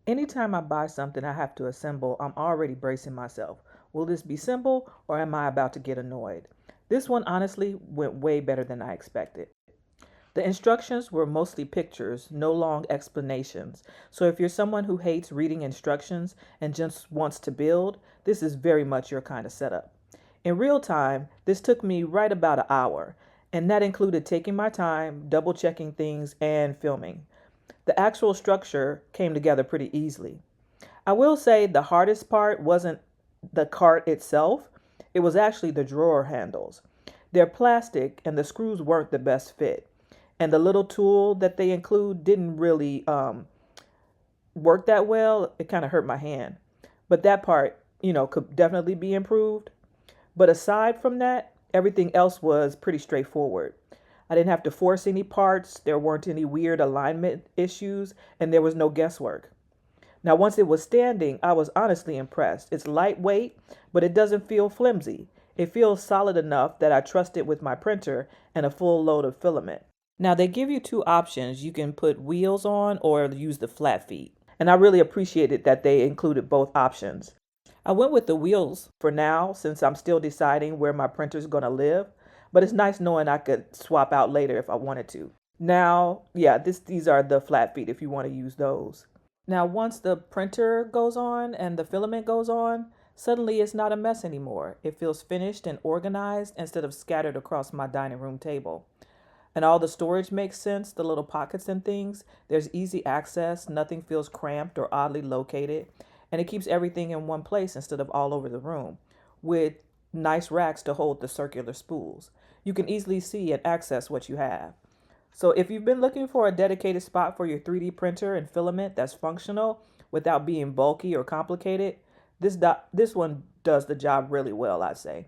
Anytime I buy something I have to assemble, I'm already bracing myself. Will this be simple or am I about to get annoyed? This one honestly went way better than I expected. The instructions were mostly pictures, no long explanations. So if you're someone who hates reading instructions and just wants to build, this is very much your kind of setup. In real time, this took me right about an hour, and that included taking my time, double checking things, and filming. The actual structure came together pretty easily. I will say the hardest part wasn't the cart itself, it was actually the drawer handles. They're plastic and the screws weren't the best fit. And the little tool that they include didn't really work that well. It kind of hurt my hand. But that part, could definitely be improved. But aside from that, everything else was pretty straightforward. I didn't have to force any parts, there weren't any weird alignment issues, and there was no guesswork. Now, once it was standing, I was honestly impressed. It's lightweight, but it doesn't feel flimsy. It feels solid enough that I trust it with my printer and a full load of filament. Now, they give you two options. You can put wheels on or use the flat feet. And I really appreciated that they included both options. I went with the wheels for now since I'm still deciding where my printer's going to live, but it's nice knowing I could swap out later if I wanted to. Now, yeah, these are the flat feet if you want to use those. Now, once the printer goes on and the filament goes on, suddenly it's not a mess anymore. It feels finished and organized instead of scattered across my dining room table. And all the storage makes sense, the little pockets and things. There's easy access, nothing feels cramped or oddly located, and it keeps everything in one place instead of all over the room, with nice racks to hold the circular spools. You can easily see and access what you have. So if you've been looking for a dedicated spot for your 3D printer and filament that's functional without being bulky or complicated, this one does the job really well, I'd say.